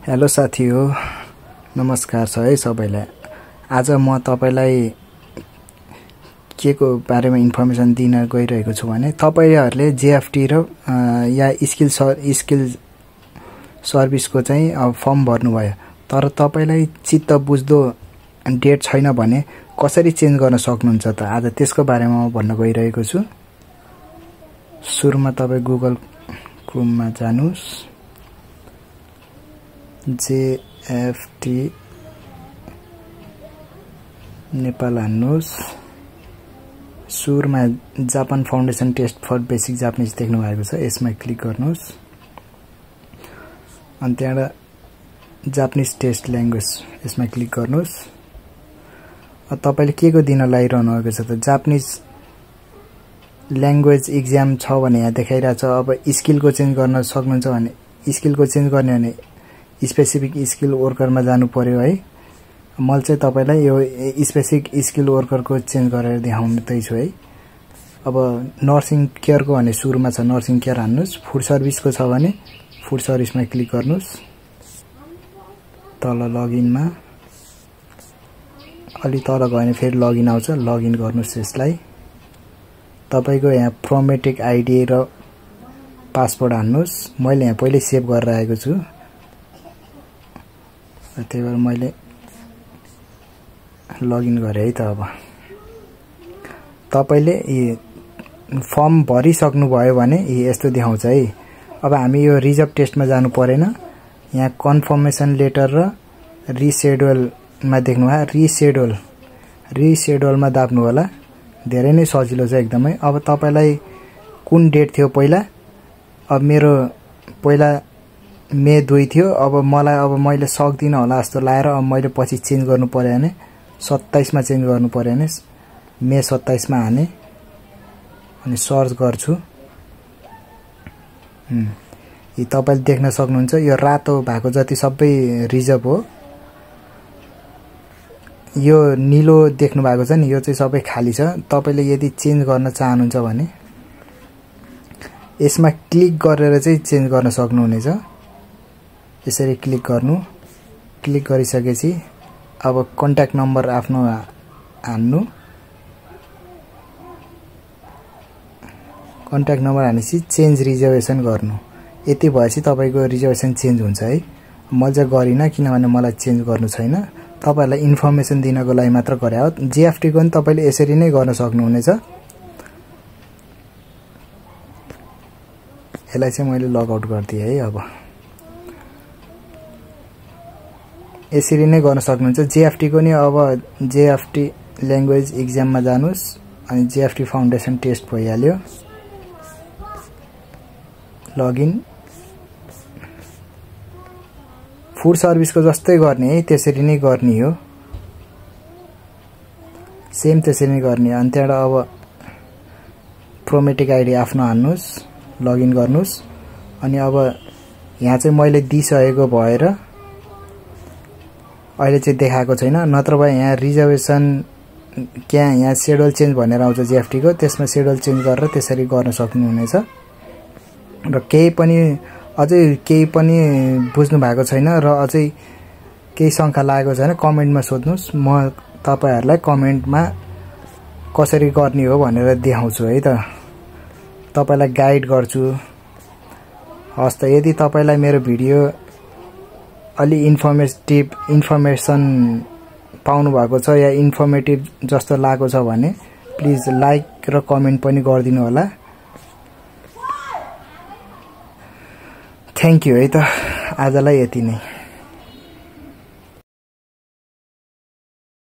Hello साथी हो, नमस्कार छ है सबैलाई। आज म तपाईलाई के को बारेमा इन्फर्मेसन दिन गइरहेको छु भने तपाईहरुले जेएफटी र या स्किल सर्भिसको चाहिँ अब फर्म भर्नुभयो, तर तपाईलाई चित्त बुझ्दो डेट छैन भने कसरी चेन्ज गर्न सक्नुहुन्छ त आज त्यसको बारेमा म भन्न गइरहेको छु। सुरुमा तपाई गुगल क्रोममा जानुस्, जेएफटी नेपाल हान्नुस्, सुरुमा Japan foundation test for basic Japanese देख्नु भएको छ, यसमा क्लिक गर्नुस्। अनि त्यहाँबाट जापानिज टेस्ट ल्याङ्ग्वेज यसमा क्लिक गर्नुस्। तपाईले के को दिन लागिरहनु भएको छ त जापानिज ल्याङ्ग्वेज एक्जाम छ भने यहाँ देखाइरहेछ। अब स्किलको चेन्ज गर्न सक्नुहुन्छ भने स्किलको चेन्ज गर्ने भने स्पेसिफिक स्किल वर्करमा जानु पर्यो है। मैले चाहिँ तपाईलाई यो स्पेसिफिक स्किल वर्करको चेन्ज गरेर देखाउँदै छु है। अब नर्सिङ केयरको भने सुरुमा छ नर्सिङ केयर हान्नुस्। फुड सर्भिसको छ भने फुड सर्भिसमा क्लिक गर्नुस्। तल लगइनमा अलि तल गयो भने फेरि लगइन आउँछ, लगइन गर्नुस्। यसलाई तपाईको यहाँ प्रोमेटिक आइडी र पासवर्ड हान्नुस्। मैले यहाँ पहिले सेभ गरेर राखेको छु, त्यही भएर मैले लगइन गरे है। त अब तपाईले फर्म भरिसक्नु भयो भने यस्तो देखाउँछ है। अब हामी यो रिजर्भ टेस्टमा जानु परेन, यहाँ कन्फर्मेसन लेटर र रिसेड्युलमा देख्नु भयो। रिसेड्युलमा दाब्नु होला, धेरै नै सजिलो छ एकदमै। अब तपाईलाई कुन डेट थियो पहिला, अब मेरो पहिला मे 2 थियो। अब मैले सक्दिन होला जस्तो लागेर अब मैले पछि चेन्ज गर्नु पर्यो भने 27 मा चेन्ज गर्नु पर्यो भने मे 27 मा हाने अनि सर्च गर्छु। यो तपाईले देख्न सक्नुहुन्छ, यो रातो भएको जति सबै रिजर्भ हो। यो नीलो देख्नु भएको छ नि, यो चाहिँ सबै खाली छ। तपाईले यदि चेन्ज गर्न चाहनुहुन्छ भने यसमा क्लिक गरेर चाहिँ चेन्ज गर्न सक्नुहुनेछ। यसरी क्लिक गर्नु। क्लिक गरिसकेपछि अब कन्ट्याक्ट नम्बर आफ्नो हान्नु। कन्ट्याक्ट नम्बर हानेपछि चेन्ज रिजर्भेसन गर्नु। यति भएपछि तपाईको रिजर्भेसन चेन्ज हुन्छ है। मैले चाहिँ गरिन किनभने मलाई चेन्ज गर्नु छैन, तपाईहरुलाई इन्फर्मेसन दिनको लागि मात्र गरे हो। जेएफटी को पनि तपाईले यसरी नै गर्न सक्नुहुनेछ। यसलाई चाहिँ मैले लग आउट गर्दिए है। अब यसरी नै गर्न सक्नुहुन्छ जेएफटी को नि। अब जेएफटी ल्याङ्ग्वेज एक्जाममा जानुस् अनि जेएफटी फाउन्डेसन टेस्ट भइहाल्यो। लगइन। फुड सर्भिसको जस्तै गर्ने है, त्यसरी नै गर्ने हो, सेम त्यसरी नै गर्ने। अनि त्यहाँबाट अब प्रोमेटिक आइडी आफ्नो हान्नुस्, लगइन गर्नुस्। अनि अब यहाँ चाहिँ मैले दिइसकेको भएर अहिले चाहिँ देखाएको छैन, नत्र भए यहाँ रिजर्भेसन यहाँ शेड्युल चेन्ज भनेर आउँछ जेएफटी को, त्यसमा शेड्युल चेन्ज गरेर त्यसरी गर्न सक्नुहुनेछ। र अझै केही पनि बुझ्नु भएको छैन र अझै केही शंका लागेको छैन कमेन्टमा सोध्नुस्। म तपाईहरुलाई कमेन्टमा कसरी गर्ने हो भनेर देखाउँछु है। त तपाईलाई गाइड गर्छु। हस् त, यदि तपाईलाई मेरो भिडियो अलि इन्फर्मेसन पाउनु भएको छ या इन्फर्मेटिभ जस्तो लागेको छ भने प्लिज लाइक र कमेन्ट पनि गरिदिनु होला। थ्यांक यू है। त आजलाई यति नै।